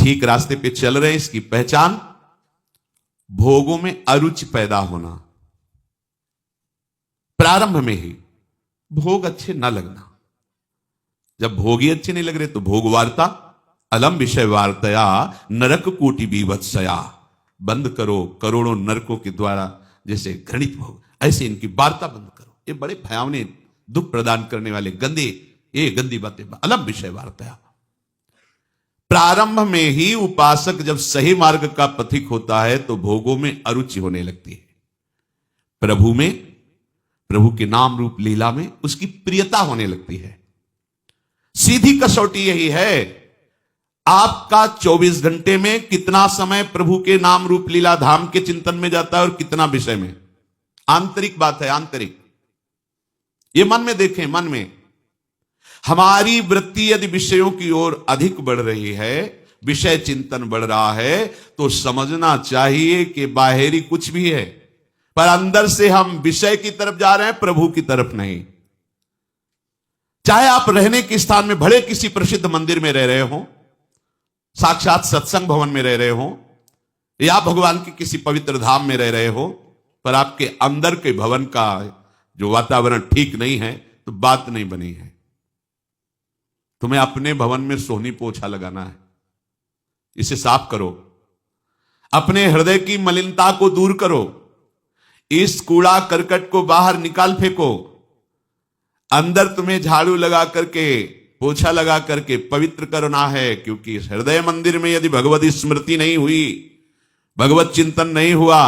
ठीक रास्ते पे चल रहे हैं, इसकी पहचान भोगों में अरुचि पैदा होना, प्रारंभ में ही भोग अच्छे ना लगना। जब भोग ही अच्छे नहीं लग रहे तो भोग वार्ता अलम विषय वार्तया नरक कोटि बीभत्सया, बंद करो करोड़ों नरकों के द्वारा जैसे घृणित भोग, ऐसे इनकी वार्ता बंद करो। ये बड़े भयावने दुख प्रदान करने वाले गंदी बातें, अलम विषय वार्तया। प्रारंभ में ही उपासक जब सही मार्ग का पथिक होता है तो भोगों में अरुचि होने लगती है, प्रभु के नाम रूप लीला में उसकी प्रियता होने लगती है। सीधी कसौटी यही है, आपका 24 घंटे में कितना समय प्रभु के नाम रूप लीला धाम के चिंतन में जाता है और कितना विषय में। आंतरिक बात है, आंतरिक। ये मन में देखें, मन में हमारी वृत्ति यदि विषयों की ओर अधिक बढ़ रही है, विषय चिंतन बढ़ रहा है, तो समझना चाहिए कि बाहरी कुछ भी है पर अंदर से हम विषय की तरफ जा रहे हैं, प्रभु की तरफ नहीं। चाहे आप रहने के स्थान में भले किसी प्रसिद्ध मंदिर में रह रहे हो, साक्षात सत्संग भवन में रह रहे हो, या भगवान के किसी पवित्र धाम में रह रहे हो, पर आपके अंदर के भवन का जो वातावरण ठीक नहीं है तो बात नहीं बनी है। तुम्हें अपने भवन में सोहनी पोछा लगाना है, इसे साफ करो, अपने हृदय की मलिनता को दूर करो, इस कूड़ा करकट को बाहर निकाल फेंको। अंदर तुम्हें झाड़ू लगा करके, पोछा लगा करके पवित्र करना है, क्योंकि हृदय मंदिर में यदि भगवत स्मृति नहीं हुई, भगवत चिंतन नहीं हुआ,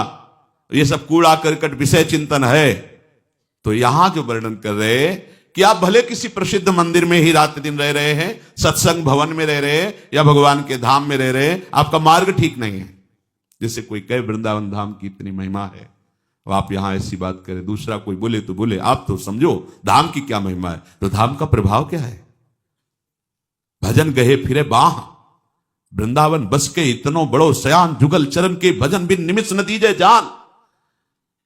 ये सब कूड़ा करकट विषय चिंतन है, तो यहां जो वर्णन कर रहे कि आप भले किसी प्रसिद्ध मंदिर में ही रात दिन रह रहे हैं, सत्संग भवन में रह रहे हैं या भगवान के धाम में रह रहे हैं, आपका मार्ग ठीक नहीं है। जैसे कोई कहे वृंदावन धाम की इतनी महिमा है, आप यहां ऐसी बात करें, दूसरा कोई बोले तो बोले, आप तो समझो धाम की क्या महिमा है। तो धाम का प्रभाव क्या है? भजन गहे फिरे बाह, वृंदावन बस के इतनो बड़ो सयान, जुगल चरण के भजन बिन निमिष नतीजे जान।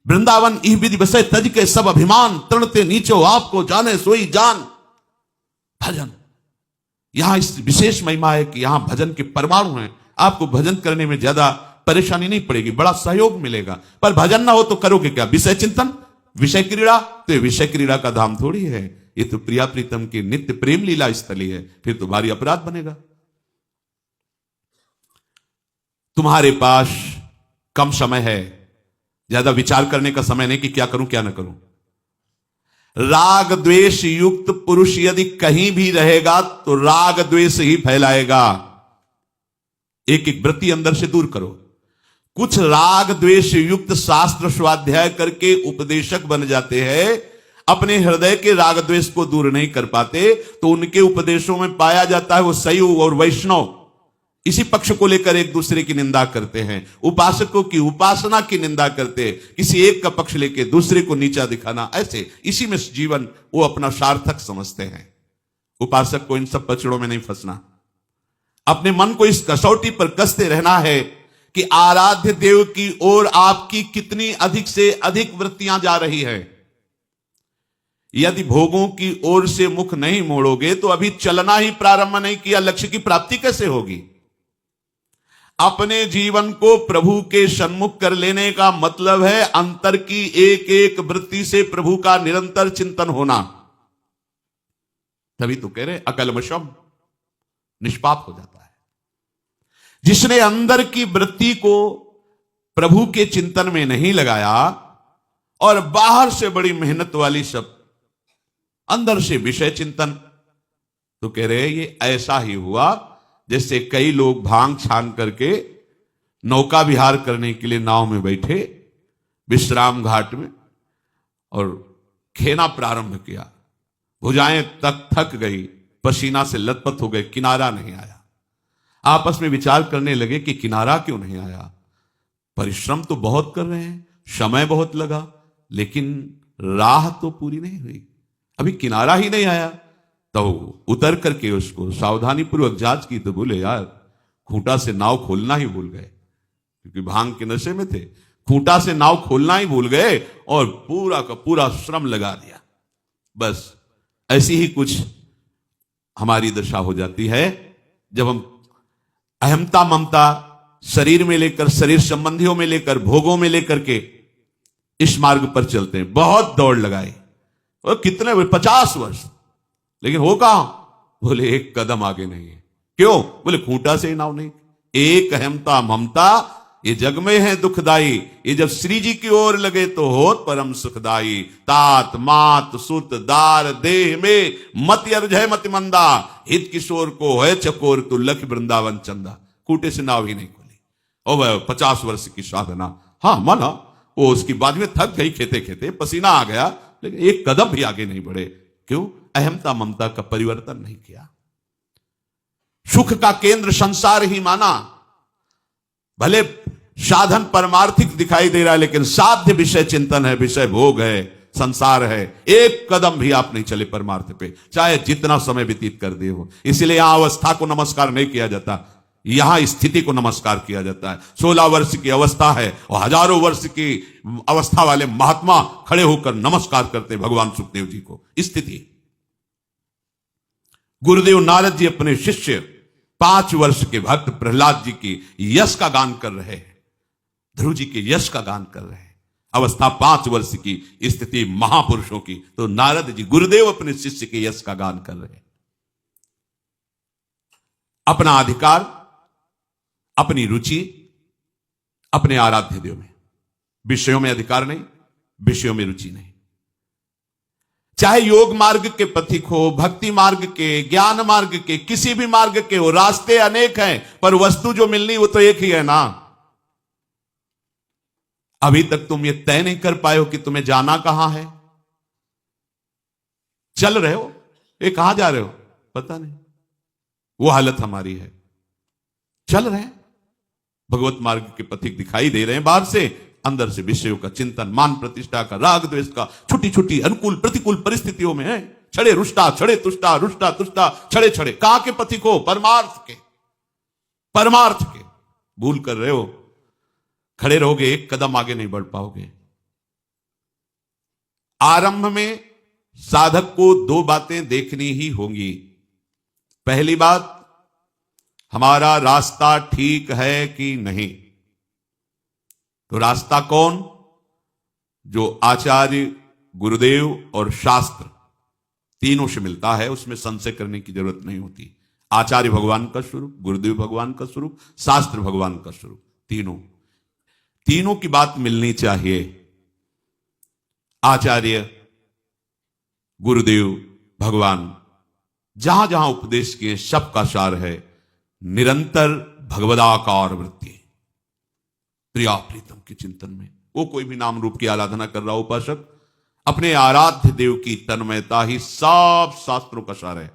वृंदावन इह विधि बसे तज के सब अभिमान, तृणते नीचो आपको जाने सोई जान। भजन, यहां इस विशेष महिमा है कि यहां भजन के परमाणु हैं। आपको भजन करने में ज्यादा परेशानी नहीं पड़ेगी, बड़ा सहयोग मिलेगा। पर भजन ना हो तो करोगे क्या? विषय चिंतन, विषय क्रीड़ा। तो विषय क्रीड़ा का धाम थोड़ी है, ये तो प्रिया प्रीतम की नित्य प्रेम लीला स्थली है। फिर तो भारी अपराध बनेगा। तुम्हारे पास कम समय है, ज्यादा विचार करने का समय नहीं कि क्या करूं क्या ना करूं। राग द्वेष युक्त पुरुष यदि कहीं भी रहेगा तो राग द्वेष ही फैलाएगा। एक एक वृत्ति अंदर से दूर करो। कुछ राग द्वेष युक्त शास्त्र स्वाध्याय करके उपदेशक बन जाते हैं, अपने हृदय के राग द्वेष को दूर नहीं कर पाते, तो उनके उपदेशों में पाया जाता है वो शैव और वैष्णव इसी पक्ष को लेकर एक दूसरे की निंदा करते हैं, उपासकों की उपासना की निंदा करते हैं, किसी एक का पक्ष लेकर दूसरे को नीचा दिखाना, ऐसे इसी में जीवन वो अपना सार्थक समझते हैं। उपासक को इन सब पचड़ों में नहीं फंसना, अपने मन को इस कसौटी पर कसते रहना है कि आराध्य देव की ओर आपकी कितनी अधिक से अधिक वृत्तियां जा रही है। यदि भोगों की ओर से मुख नहीं मोड़ोगे तो अभी चलना ही प्रारंभ नहीं किया, लक्ष्य की प्राप्ति कैसे होगी? अपने जीवन को प्रभु के सन्मुख कर लेने का मतलब है अंतर की एक एक वृत्ति से प्रभु का निरंतर चिंतन होना। तभी तो कह रहे अकल्मषम, निष्पाप हो जाता है। जिसने अंदर की वृत्ति को प्रभु के चिंतन में नहीं लगाया और बाहर से बड़ी मेहनत वाली सब, अंदर से विषय चिंतन, तो कह रहे ये ऐसा ही हुआ जैसे कई लोग भांग छान करके नौका विहार करने के लिए नाव में बैठे विश्राम घाट में और खेना प्रारंभ किया, भुजाएं तक थक गई, पसीना से लथपथ हो गए, किनारा नहीं आया। आपस में विचार करने लगे कि किनारा क्यों नहीं आया। परिश्रम तो बहुत कर रहे हैं, समय बहुत लगा, लेकिन राह तो पूरी नहीं हुई, अभी किनारा ही नहीं आया। तो उतर करके उसको सावधानी पूर्वक जांच की तो बोले यार खूंटा से नाव खोलना ही भूल गए, क्योंकि भांग के नशे में थे। खूंटा से नाव खोलना ही भूल गए और पूरा का पूरा श्रम लगा दिया। बस ऐसी ही कुछ हमारी दशा हो जाती है जब हम अहमता ममता शरीर में लेकर, शरीर संबंधियों में लेकर, भोगों में लेकर के इस मार्ग पर चलते हैं। बहुत दौड़ लगाई और कितने 50 वर्ष, लेकिन हो कहां? बोले एक कदम आगे नहीं है। क्यों? बोले खूंटा से ही नाव नहीं। एक अहमता ममता ये जग में है दुखदाई, ये जब श्री जी की ओर लगे तो होत परम सुखदाई। तात मात सुत दार देह में मत अर्जय मत मंदा, हित किशोर को है चकोर तू लख वृंदावन चंदा। खूंटे से नाव ही नहीं खुली। और वह 50 वर्ष की साधना, हाँ माना वो उसकी बाद में थक गई, खेते खेते पसीना आ गया, लेकिन एक कदम भी आगे नहीं बढ़े। क्यों? अहमता ममता का परिवर्तन नहीं किया। सुख का केंद्र संसार ही माना। भले साधन परमार्थिक दिखाई दे रहा है, लेकिन साध्य विषय चिंतन है, विषय भोग है, संसार है। एक कदम भी आप नहीं चले परमार्थ पे, चाहे जितना समय व्यतीत कर दिए हो। इसलिए यहां अवस्था को नमस्कार नहीं किया जाता, यहां स्थिति को नमस्कार किया जाता है। 16 वर्ष की अवस्था है और हजारों वर्ष की अवस्था वाले महात्मा खड़े होकर नमस्कार करते भगवान सुखदेव जी को। स्थिति। गुरुदेव नारद जी अपने शिष्य 5 वर्ष के भक्त प्रहलाद जी की यश का गान कर रहे हैं, ध्रुव जी के यश का गान कर रहे हैं। अवस्था 5 वर्ष की, स्थिति महापुरुषों की। तो नारद जी गुरुदेव अपने शिष्य के यश का गान कर रहे हैं। अपना अधिकार, अपनी रुचि, अपने आराध्य देव में, विषयों में अधिकार नहीं, विषयों में रुचि नहीं। चाहे योग मार्ग के पथिक हो, भक्ति मार्ग के, ज्ञान मार्ग के, किसी भी मार्ग के हो, रास्ते अनेक हैं, पर वस्तु जो मिलनी वो तो एक ही है ना। अभी तक तुम ये तय नहीं कर पाए हो कि तुम्हें जाना कहां है। चल रहे हो, ये कहां जा रहे हो पता नहीं। वो हालत हमारी है। चल रहे हैं, भगवत मार्ग के पथिक दिखाई दे रहे हैं बाहर से, अंदर से विषयों का चिंतन, मान प्रतिष्ठा का, राग द्वेष का, छोटी छोटी अनुकूल प्रतिकूल परिस्थितियों में है। छड़े रुष्टा, छड़े तुष्टा, रुष्टा तुष्टा, छड़े छड़े। कहां के पथिक हो? परमार्थ के, परमार्थ के। भूल कर रहे हो, खड़े रहोगे एक कदम आगे नहीं बढ़ पाओगे। आरंभ में साधक को 2 बातें देखनी ही होंगी। पहली बात, हमारा रास्ता ठीक है कि नहीं। तो रास्ता कौन? जो आचार्य, गुरुदेव और शास्त्र तीनों से मिलता है, उसमें संशय करने की जरूरत नहीं होती। आचार्य भगवान का स्वरूप, गुरुदेव भगवान का स्वरूप, शास्त्र भगवान का स्वरूप, तीनों की बात मिलनी चाहिए। आचार्य, गुरुदेव, भगवान जहां जहां उपदेश किए सबका सार है निरंतर भगवदाकार वृत्ति, प्रिया प्रीतम के चिंतन में। वो कोई भी नाम रूप की आराधना कर रहा उपासक, अपने आराध्य देव की तन्मयता ही सब शास्त्रों का सार है।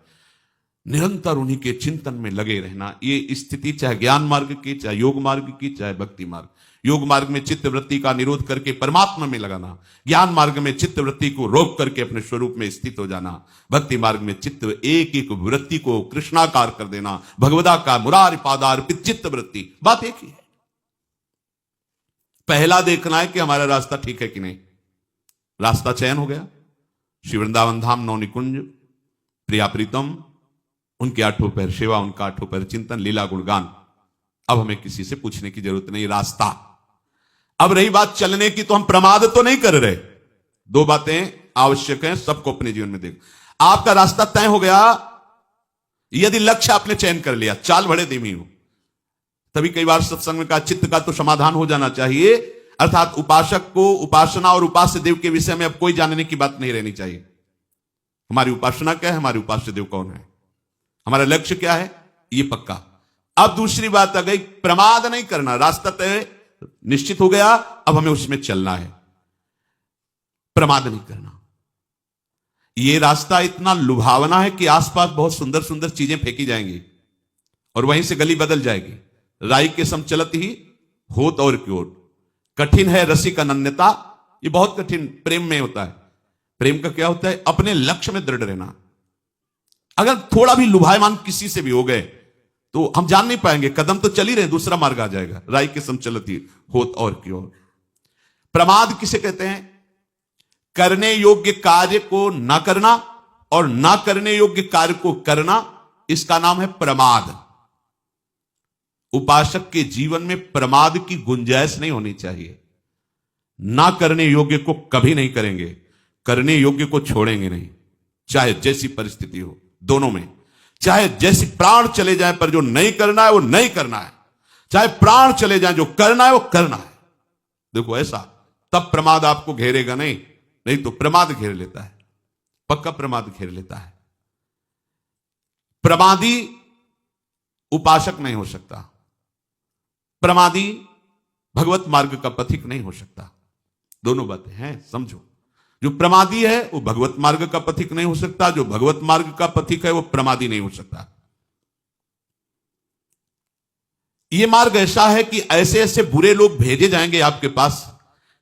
निरंतर उन्हीं के चिंतन में लगे रहना, ये स्थिति चाहे ज्ञान मार्ग की, चाहे योग मार्ग की, चाहे भक्ति मार्ग। योग मार्ग में चित्त वृत्ति का निरोध करके परमात्मा में लगाना, ज्ञान मार्ग में चित्त वृत्ति को रोक करके अपने स्वरूप में स्थित हो जाना, भक्ति मार्ग में चित्त एक एक वृत्ति को कृष्णाकार कर देना, भगवदा का मुरारी पादार्पित चित्त वृत्ति। बात एक ही है। पहला देखना है कि हमारा रास्ता ठीक है कि नहीं। रास्ता चयन हो गया, श्री वृंदावन धाम, नवनिकुंज, प्रिया प्रीतम, उनके 8 पहर सेवा, उनका 8 पहर चिंतन, लीला गुणगान। अब हमें किसी से पूछने की जरूरत नहीं, रास्ता। अब रही बात चलने की, तो हम प्रमाद तो नहीं कर रहे। 2 बातें आवश्यक हैं सबको अपने जीवन में देख। आपका रास्ता तय हो गया, यदि लक्ष्य आपने चयन कर लिया, चाल बड़े धीमी हो। तभी कई बार सत्संग में कहा चित्त का तो समाधान हो जाना चाहिए, अर्थात उपासक को उपासना और उपास्य देव के विषय में अब कोई जानने की बात नहीं रहनी चाहिए। हमारी उपासना क्या है, हमारी उपास्य देव कौन है, हमारा लक्ष्य क्या है, ये पक्का। अब दूसरी बात आ गई, प्रमाद नहीं करना। रास्ता तय निश्चित हो गया, अब हमें उसमें चलना है, प्रमाद नहीं करना। ये रास्ता इतना लुभावना है कि आसपास बहुत सुंदर सुंदर चीजें फेंकी जाएंगी और वहीं से गली बदल जाएगी। राई के सम चलत ही होत और की ओर। कठिन है रसिक अनन्यता, ये बहुत कठिन प्रेम में होता है। प्रेम का क्या होता है? अपने लक्ष्य में दृढ़ रहना। अगर थोड़ा भी लुभायमान किसी से भी हो गए तो हम जान नहीं पाएंगे, कदम तो चल ही रहे, दूसरा मार्ग आ जाएगा। राई के सम चलत ही होत और की ओर। प्रमाद किसे कहते हैं? करने योग्य कार्य को ना करना और ना करने योग्य कार्य को करना, इसका नाम है प्रमाद। उपासक के जीवन में प्रमाद की गुंजाइश नहीं होनी चाहिए। ना करने योग्य को कभी नहीं करेंगे, करने योग्य को छोड़ेंगे नहीं, चाहे जैसी परिस्थिति हो। दोनों में चाहे जैसी प्राण चले जाए, पर जो नहीं करना है वो नहीं करना है। चाहे प्राण चले जाए, जो करना है वो करना है। देखो ऐसा, तब प्रमाद आपको घेरेगा नहीं, नहीं तो प्रमाद घेर लेता है, पक्का प्रमाद घेर लेता है। प्रमादी उपासक नहीं हो सकता, प्रमादी भगवत मार्ग का पथिक नहीं हो सकता। दोनों बातें हैं, समझो। जो प्रमादी है वो भगवत मार्ग का पथिक नहीं हो सकता, जो भगवत मार्ग का पथिक है वो प्रमादी नहीं हो सकता। ये मार्ग ऐसा है कि ऐसे ऐसे बुरे लोग भेजे जाएंगे आपके पास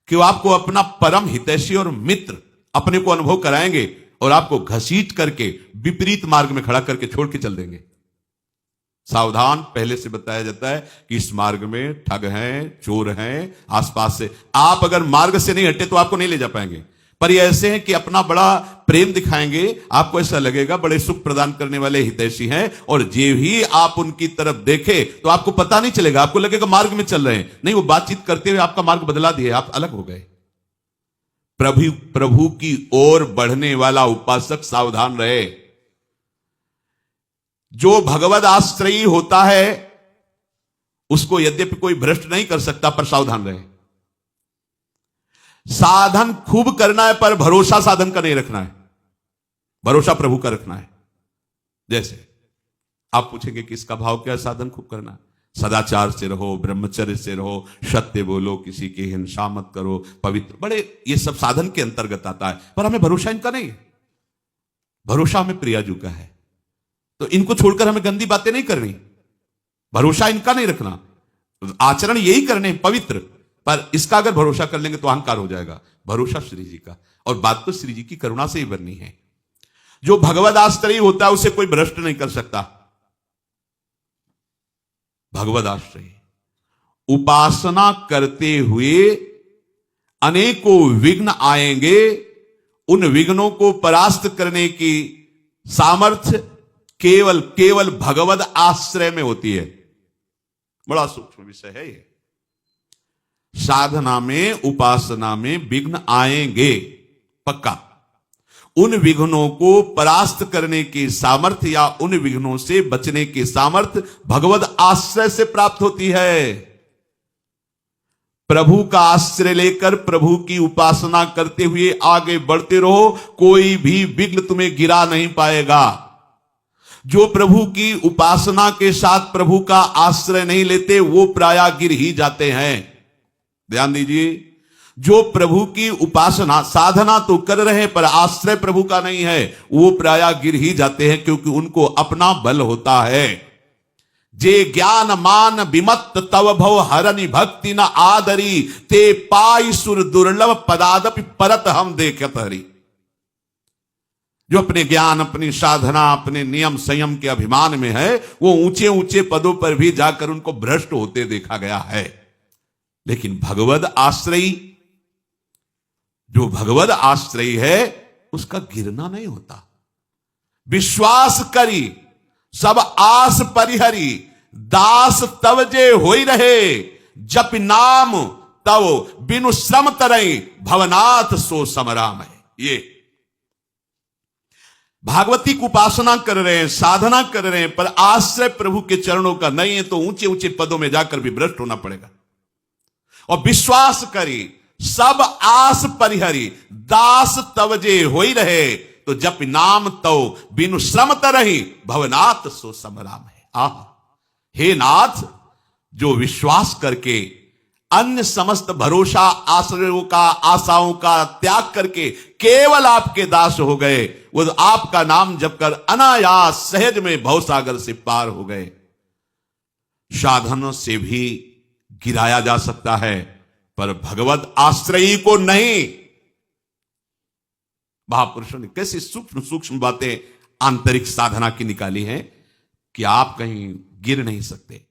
कि वो आपको अपना परम हितैषी और मित्र अपने को अनुभव कराएंगे और आपको घसीट करके विपरीत मार्ग में खड़ा करके छोड़ के चल देंगे। सावधान, पहले से बताया जाता है कि इस मार्ग में ठग हैं, चोर हैं, आसपास से। आप अगर मार्ग से नहीं हटे तो आपको नहीं ले जा पाएंगे। पर ये ऐसे हैं कि अपना बड़ा प्रेम दिखाएंगे, आपको ऐसा लगेगा बड़े सुख प्रदान करने वाले हितैषी हैं, और जे ही आप उनकी तरफ देखे तो आपको पता नहीं चलेगा, आपको लगेगा मार्ग में चल रहे हैं। नहीं, वो बातचीत करते हुए आपका मार्ग बदला दिए, आप अलग हो गए। प्रभु की ओर बढ़ने वाला उपासक सावधान रहे। जो भगवद आश्रयी होता है उसको यद्यपि कोई भ्रष्ट नहीं कर सकता, पर सावधान रहे। साधन खूब करना है, पर भरोसा साधन का नहीं रखना है, भरोसा प्रभु का रखना है। जैसे आप पूछेंगे कि इसका भाव क्या है? साधन खूब करना है, सदाचार से रहो, ब्रह्मचर्य से रहो, सत्य बोलो, किसी की हिंसा मत करो, पवित्र, बड़े ये सब साधन के अंतर्गत आता है। पर हमें भरोसा इनका नहीं है, भरोसा हमें प्रियाजू का है। तो इनको छोड़कर हमें गंदी बातें नहीं करनी, भरोसा इनका नहीं रखना, आचरण यही करने पवित्र। पर इसका अगर भरोसा कर लेंगे तो अहंकार हो जाएगा। भरोसा श्री जी का, और बात तो श्री जी की करुणा से ही बननी है। जो भगवद आश्रयी होता है उसे कोई भ्रष्ट नहीं कर सकता। भगवद आश्रयी उपासना करते हुए अनेकों विघ्न आएंगे, उन विघ्नों को परास्त करने की सामर्थ्य केवल भगवद आश्रय में होती है। बड़ा सूक्ष्म विषय है ये। साधना में, उपासना में विघ्न आएंगे पक्का। उन विघ्नों को परास्त करने की सामर्थ्य या उन विघ्नों से बचने की सामर्थ्य भगवद आश्रय से प्राप्त होती है। प्रभु का आश्रय लेकर प्रभु की उपासना करते हुए आगे बढ़ते रहो, कोई भी विघ्न तुम्हें गिरा नहीं पाएगा। जो प्रभु की उपासना के साथ प्रभु का आश्रय नहीं लेते वो प्रायः गिर ही जाते हैं। ध्यान दीजिए, जो प्रभु की उपासना साधना तो कर रहे हैं पर आश्रय प्रभु का नहीं है, वो प्रायः गिर ही जाते हैं, क्योंकि उनको अपना बल होता है। जे ज्ञान मान विमत्त तव भव हरनि भक्ति न आदरी, ते पाई सुर दुर्लभ पदादपि परत हम देखत हरि। जो अपने ज्ञान, अपनी साधना, अपने नियम संयम के अभिमान में है, वो ऊंचे ऊंचे पदों पर भी जाकर उनको भ्रष्ट होते देखा गया है। लेकिन भगवद आश्रयी, जो भगवद आश्रयी है उसका गिरना नहीं होता। विश्वास करी सब आस परिहरी, दास तव जे होई रहे, जप नाम तव बिनु श्रम तरई, भवनाथ सो समराम है। ये भागवती की उपासना कर रहे हैं, साधना कर रहे हैं, पर आश्रय प्रभु के चरणों का नहीं है तो ऊंचे ऊंचे पदों में जाकर भी भ्रष्ट होना पड़ेगा। और विश्वास करी सब आस परिहरी, दास तवजे होई रहे, तो जप नाम तव बिनु श्रम तरही, भवनाथ सो समराम है। आह, हे नाथ, जो विश्वास करके अन्य समस्त भरोसा, आश्रयों का, आशाओं का त्याग करके केवल आपके दास हो गए, वो आपका नाम जप कर अनायास सहज में भवसागर से पार हो गए। साधनों से भी गिराया जा सकता है, पर भगवत आश्रयी को नहीं। महापुरुषों ने कैसी सूक्ष्म सूक्ष्म बातें आंतरिक साधना की निकाली हैं कि आप कहीं गिर नहीं सकते।